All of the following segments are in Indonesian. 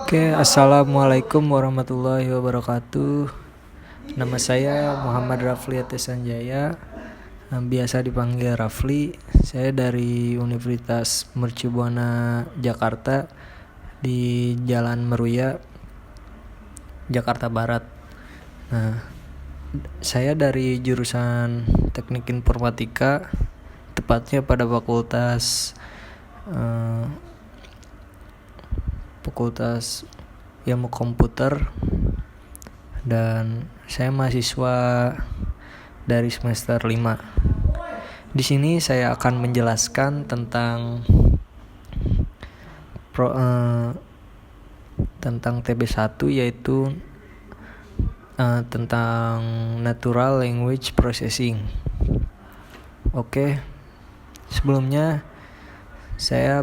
Oke, assalamualaikum warahmatullahi wabarakatuh. Nama saya Muhammad Rafli Atesanjaya, biasa dipanggil Rafli. Saya dari Universitas Mercubuana Jakarta di Jalan Meruya, Jakarta Barat. Nah, saya dari jurusan Teknik Informatika, tepatnya pada Fakultas Ilmu Komputer, dan saya mahasiswa dari semester 5. Di sini saya akan menjelaskan tentang TB1, yaitu tentang Natural Language Processing. Oke. Sebelumnya saya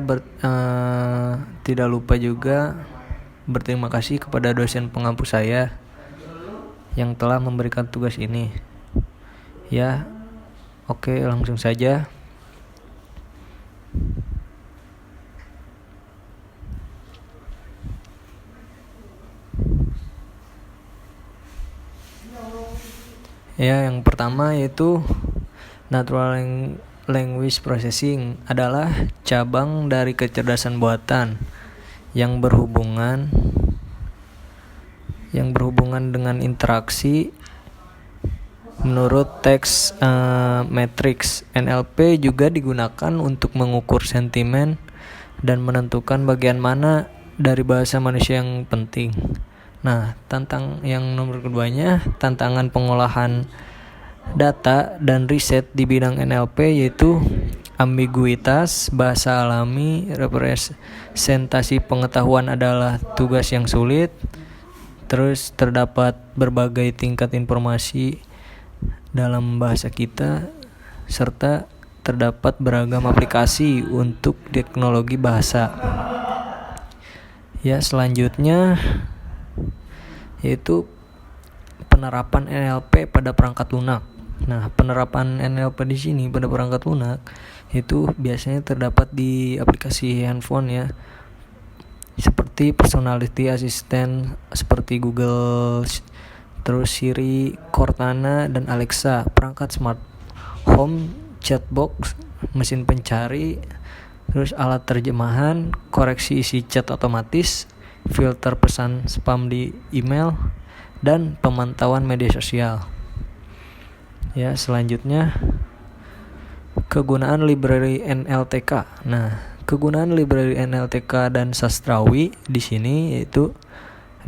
tidak lupa juga berterima kasih kepada dosen pengampu saya yang telah memberikan tugas ini. Ya, oke, langsung saja. Ya, yang pertama yaitu Natural Language Processing adalah cabang dari kecerdasan buatan yang berhubungan dengan interaksi menurut teks matrix. NLP juga digunakan untuk mengukur sentimen dan menentukan bagian mana dari bahasa manusia yang penting. Nah, yang nomor keduanya, tantangan pengolahan data dan riset di bidang NLP yaitu ambiguitas bahasa alami. Representasi pengetahuan adalah tugas yang sulit. Terus terdapat berbagai tingkat informasi dalam bahasa kita, serta terdapat beragam aplikasi untuk teknologi bahasa. Ya, selanjutnya yaitu penerapan NLP pada perangkat lunak. Nah, penerapan NLP di sini pada perangkat lunak itu biasanya terdapat di aplikasi handphone ya, seperti personality assistant seperti Google, terus Siri, Cortana, dan Alexa, perangkat smart home, chatbox, mesin pencari, terus alat terjemahan, koreksi isi chat otomatis, filter pesan spam di email, dan pemantauan media sosial. Ya, selanjutnya kegunaan library NLTK. Nah, kegunaan library NLTK dan sastrawi di sini yaitu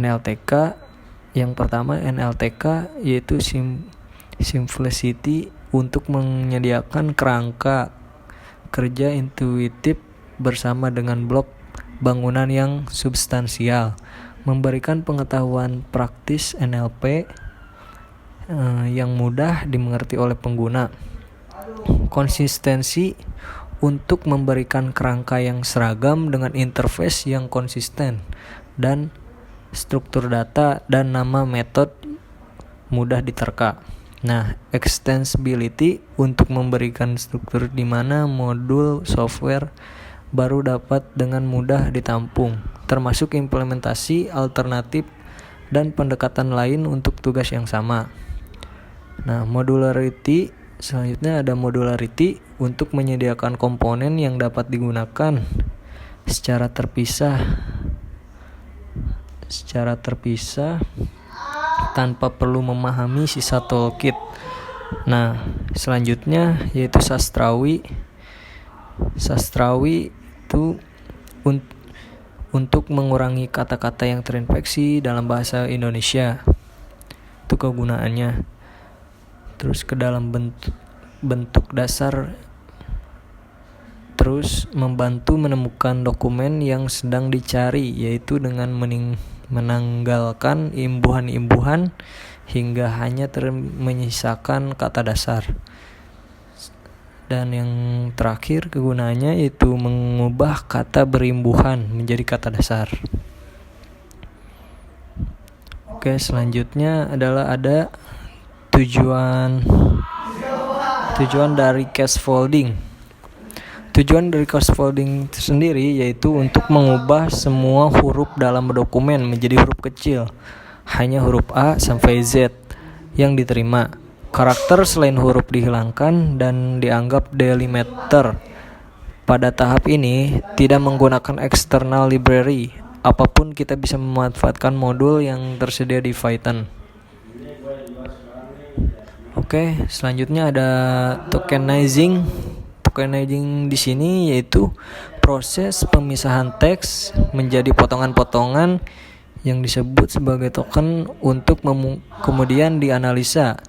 NLTK. Yang pertama NLTK yaitu simplicity, untuk menyediakan kerangka kerja intuitif bersama dengan blok bangunan yang substansial, memberikan pengetahuan praktis NLP yang mudah dimengerti oleh pengguna. Konsistensi, untuk memberikan kerangka yang seragam dengan interface yang konsisten, dan struktur data dan nama metode mudah diterka. Nah, extensibility, untuk memberikan struktur di mana modul software baru dapat dengan mudah ditampung, termasuk implementasi alternatif dan pendekatan lain untuk tugas yang sama. Nah, modularity, selanjutnya ada modularity, untuk menyediakan komponen yang dapat digunakan secara terpisah tanpa perlu memahami sisa toolkit. Nah, selanjutnya yaitu sastrawi. Sastrawi itu untuk mengurangi kata-kata yang terinfeksi dalam bahasa Indonesia. Itu kegunaannya. Terus ke dalam bentuk dasar, terus membantu menemukan dokumen yang sedang dicari, yaitu dengan menanggalkan imbuhan-imbuhan hingga hanya menyisakan kata dasar. Dan yang terakhir kegunaannya yaitu mengubah kata berimbuhan menjadi kata dasar. Oke, selanjutnya adalah ada tujuan dari scaffolding. Tujuan dari crossfolding sendiri yaitu untuk mengubah semua huruf dalam dokumen menjadi huruf kecil, hanya huruf A sampai Z yang diterima. Karakter selain huruf dihilangkan dan dianggap delimiter. Pada tahap ini, tidak menggunakan external library. Apapun kita bisa memanfaatkan modul yang tersedia di Python. Oke, selanjutnya ada tokenizing. Tokenizing di sini yaitu proses pemisahan teks menjadi potongan-potongan yang disebut sebagai token untuk kemudian dianalisa.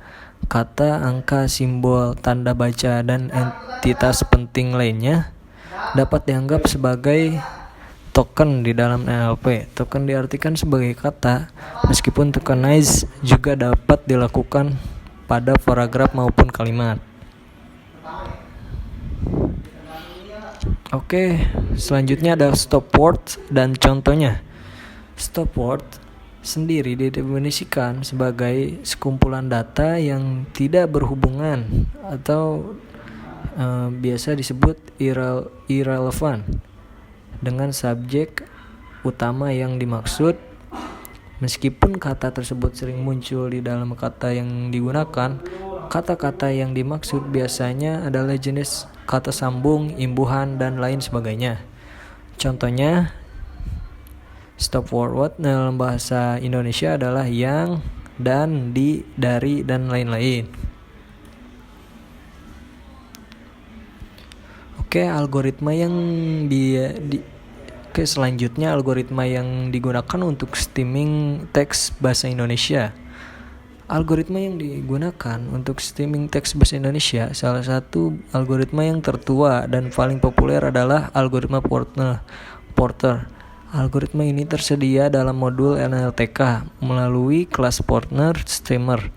Kata, angka, simbol, tanda baca, dan entitas penting lainnya dapat dianggap sebagai token di dalam NLP. Token diartikan sebagai kata, meskipun tokenize juga dapat dilakukan pada paragraf maupun kalimat. Oke, selanjutnya ada stop word dan contohnya. Stop word sendiri didefinisikan sebagai sekumpulan data yang tidak berhubungan atau biasa disebut irrelevant dengan subjek utama yang dimaksud. Meskipun kata tersebut sering muncul di dalam kata yang digunakan, kata-kata yang dimaksud biasanya adalah jenis kata sambung, imbuhan, dan lain sebagainya. Contohnya, stop word dalam bahasa Indonesia adalah yang, dan, di, dari, dan lain-lain. Oke, selanjutnya algoritma yang digunakan untuk stemming teks bahasa Indonesia. Algoritma yang digunakan untuk stemming teks bahasa Indonesia, salah satu algoritma yang tertua dan paling populer adalah algoritma Porter. Algoritma ini tersedia dalam modul NLTK melalui kelas Porter Stemmer.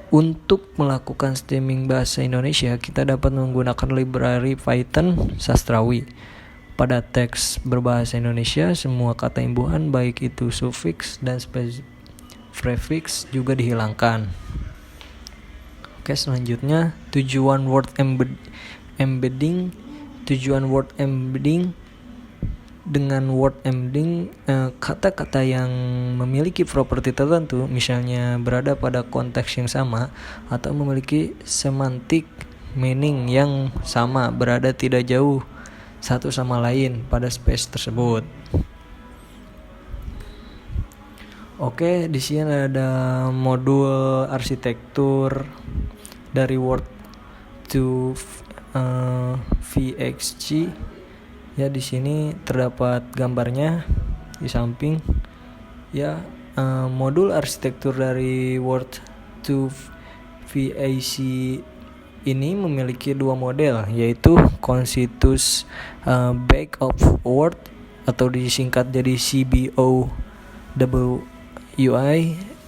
Untuk melakukan stemming bahasa Indonesia, kita dapat menggunakan library Python Sastrawi. Pada teks berbahasa Indonesia, semua kata imbuhan baik itu sufiks dan prefix juga dihilangkan. Oke, selanjutnya tujuan word embedding. Tujuan word embedding. Dengan word embedding, kata-kata yang memiliki properti tertentu, misalnya berada pada konteks yang sama atau memiliki semantik meaning yang sama, berada tidak jauh satu sama lain pada space tersebut. Oke, di sini ada modul arsitektur dari Word to VXG. Ya, di sini terdapat gambarnya di samping. Ya, modul arsitektur dari Word to VAC ini memiliki dua model, yaitu Conscious Bag of Word atau disingkat jadi CBOWI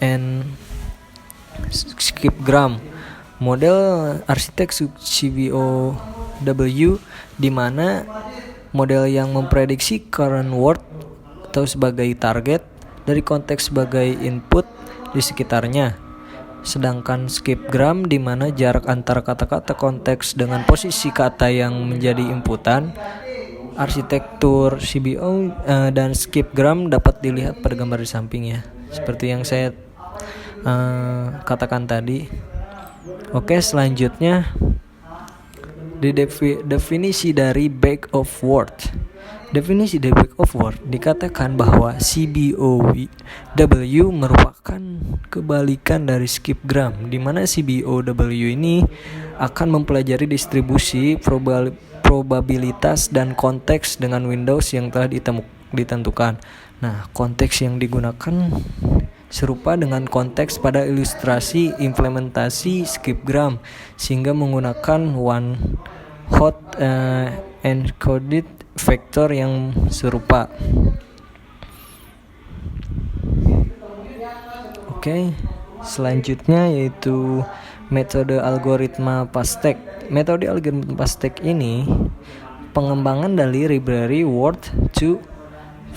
and Skipgram. Model arsitek CBOW di mana model yang memprediksi current word atau sebagai target dari konteks sebagai input di sekitarnya. Sedangkan skipgram di mana jarak antara kata-kata konteks dengan posisi kata yang menjadi inputan. Arsitektur CBO dan skipgram dapat dilihat pada gambar di samping ya. Seperti yang saya katakan tadi. Oke, selanjutnya definisi dari bag of word. Definisi dari bag of word dikatakan bahwa CBOW merupakan kebalikan dari skipgram, di mana CBOW ini akan mempelajari distribusi probabilitas dan konteks dengan Windows yang telah ditentukan. Nah, konteks yang digunakan serupa dengan konteks pada ilustrasi implementasi skipgram, sehingga menggunakan one hot encoded vektor yang serupa. Oke, selanjutnya yaitu metode algoritma Pastek. Metode algoritma Pastek ini pengembangan dari library Word to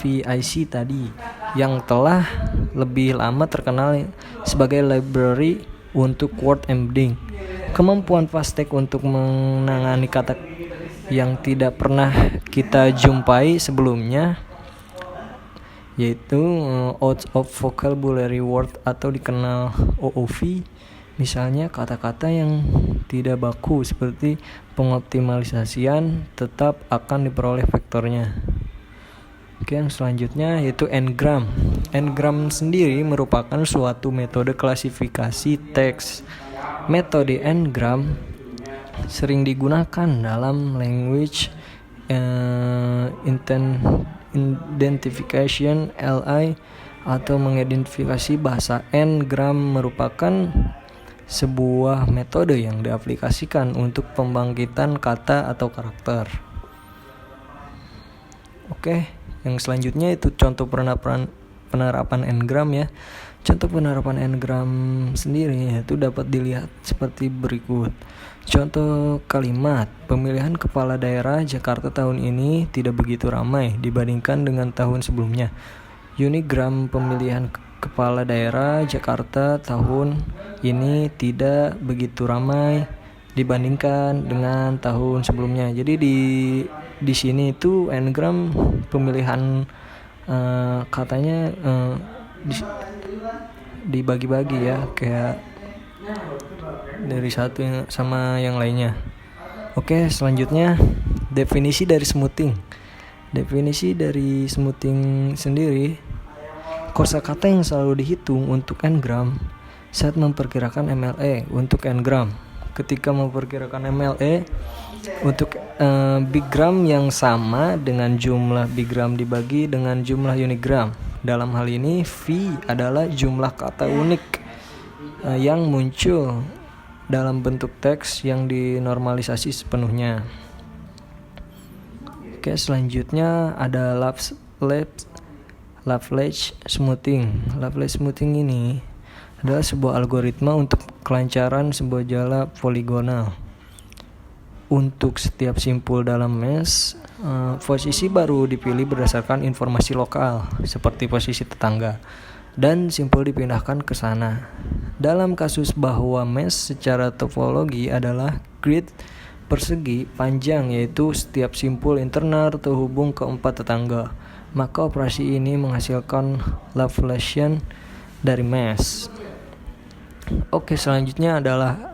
VIC tadi yang telah lebih lama terkenal sebagai library untuk word embedding. Kemampuan Pastek untuk menangani kata yang tidak pernah kita jumpai sebelumnya, yaitu out of vocabulary word atau dikenal OOV. Misalnya kata-kata yang tidak baku seperti pengoptimalisasian tetap akan diperoleh vektornya. Oke, yang selanjutnya yaitu n-gram. N-gram sendiri merupakan suatu metode klasifikasi teks. Metode n-gram sering digunakan dalam language identification (LI) atau mengidentifikasi bahasa. N-gram merupakan sebuah metode yang diaplikasikan untuk pembangkitan kata atau karakter. Oke, yang selanjutnya itu contoh penerapan n-gram ya. Contoh penerapan n-gram sendiri itu dapat dilihat seperti berikut. Contoh kalimat, pemilihan kepala daerah Jakarta tahun ini tidak begitu ramai dibandingkan dengan tahun sebelumnya. Unigram pemilihan kepala daerah Jakarta tahun ini tidak begitu ramai dibandingkan dengan tahun sebelumnya. Jadi di sini itu n-gram pemilihan katanya dibagi-bagi ya, kayak dari satu yang sama yang lainnya. Oke, selanjutnya definisi dari smoothing. Definisi dari smoothing sendiri, kosakata yang selalu dihitung untuk n-gram saat memperkirakan MLE untuk n-gram. Ketika memperkirakan MLE untuk bigram yang sama dengan jumlah bigram dibagi dengan jumlah unigram. Dalam hal ini V adalah jumlah kata unik yang muncul dalam bentuk teks yang dinormalisasi sepenuhnya. Oke, selanjutnya ada Laplace smoothing. Laplace smoothing ini adalah sebuah algoritma untuk kelancaran sebuah jala poligonal. Untuk setiap simpul dalam mesh, posisi baru dipilih berdasarkan informasi lokal seperti posisi tetangga, dan simpul dipindahkan ke sana. Dalam kasus bahwa mesh secara topologi adalah grid persegi panjang, yaitu setiap simpul internal terhubung ke 4 tetangga, maka operasi ini menghasilkan Laplacian dari mesh. Oke, selanjutnya adalah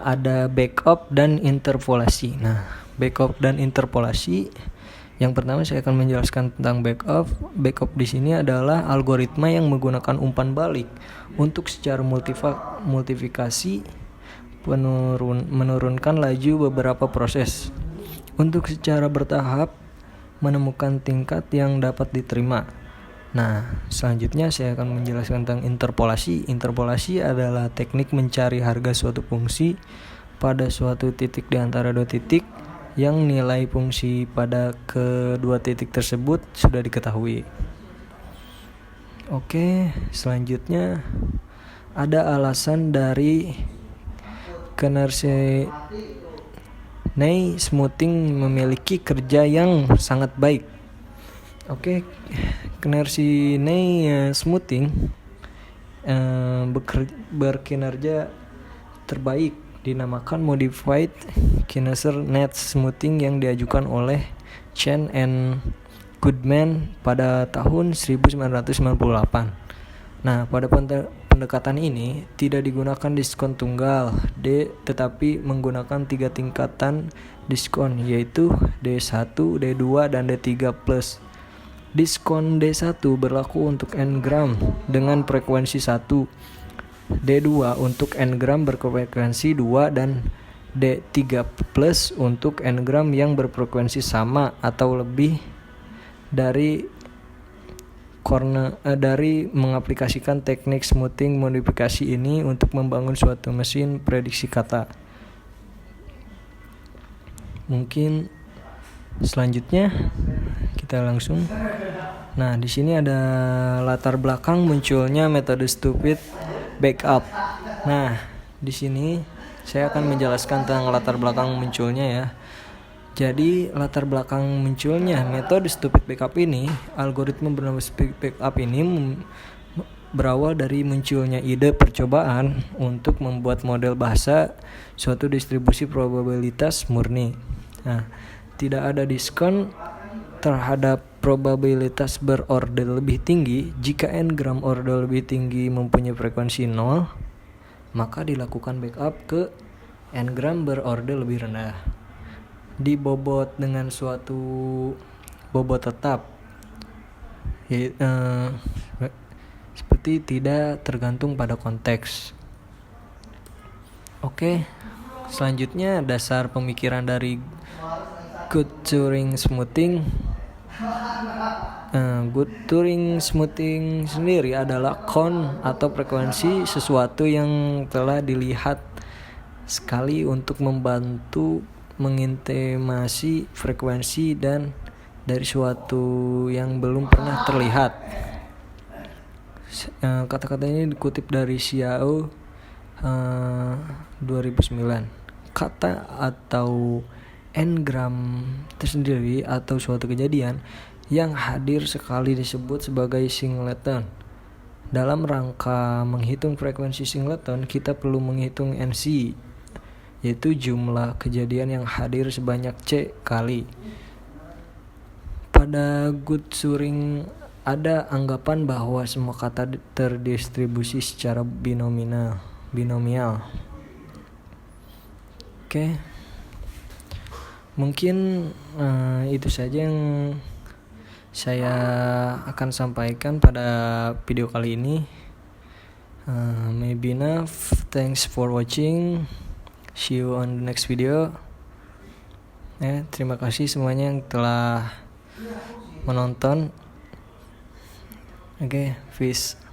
ada backup dan interpolasi. Nah, backup dan interpolasi, yang pertama saya akan menjelaskan tentang backup. Backup di sini adalah algoritma yang menggunakan umpan balik untuk secara multifikasi menurunkan laju beberapa proses untuk secara bertahap menemukan tingkat yang dapat diterima. Nah, selanjutnya saya akan menjelaskan tentang interpolasi. Interpolasi adalah teknik mencari harga suatu fungsi pada suatu titik di antara dua titik yang nilai fungsi pada kedua titik tersebut sudah diketahui. Oke, selanjutnya ada alasan dari Kearney smoothing memiliki kerja yang sangat baik. Oke, Kearney smoothing berkinerja terbaik dinamakan modified Kearney net smoothing yang diajukan oleh Chen and Goodman pada tahun 1998. Nah, pada pendekatan ini tidak digunakan diskon tunggal D, tetapi menggunakan 3 tingkatan diskon, yaitu D1, D2, dan D3+. Diskon D1 berlaku untuk n-gram dengan frekuensi 1, D2 untuk n-gram berfrekuensi 2, dan D3+ untuk n-gram yang berfrekuensi sama atau lebih dari mengaplikasikan teknik smoothing modifikasi ini untuk membangun suatu mesin prediksi kata. Mungkin selanjutnya kita langsung. Nah, di sini ada latar belakang munculnya metode stupid backup. Nah, di sini saya akan menjelaskan tentang latar belakang munculnya ya. Jadi, latar belakang munculnya metode stupid backup ini, algoritma bernama stupid backup ini berawal dari munculnya ide percobaan untuk membuat model bahasa suatu distribusi probabilitas murni. Nah, tidak ada diskon terhadap probabilitas berorder lebih tinggi. Jika n-gram order lebih tinggi mempunyai frekuensi 0, maka dilakukan backup ke n-gram berorder lebih rendah. Dibobot dengan suatu bobot tetap, seperti tidak tergantung pada konteks. Oke, selanjutnya dasar pemikiran dari good Turing smoothing. Good Turing smoothing sendiri adalah count atau frekuensi sesuatu yang telah dilihat sekali untuk membantu mengintimasi frekuensi dan dari suatu yang belum pernah terlihat. Kata-kata ini dikutip dari Xiao 2009. Kata atau n-gram tersendiri atau suatu kejadian yang hadir sekali disebut sebagai singleton. Dalam rangka menghitung frekuensi singleton, kita perlu menghitung NC, yaitu jumlah kejadian yang hadir sebanyak C kali. Pada good Turing ada anggapan bahwa semua kata terdistribusi secara binomial. Oke. Mungkin itu saja yang saya akan sampaikan pada video kali ini. Maybe enough. Thanks for watching. See you on the next video. Terima kasih semuanya yang telah menonton. Peace.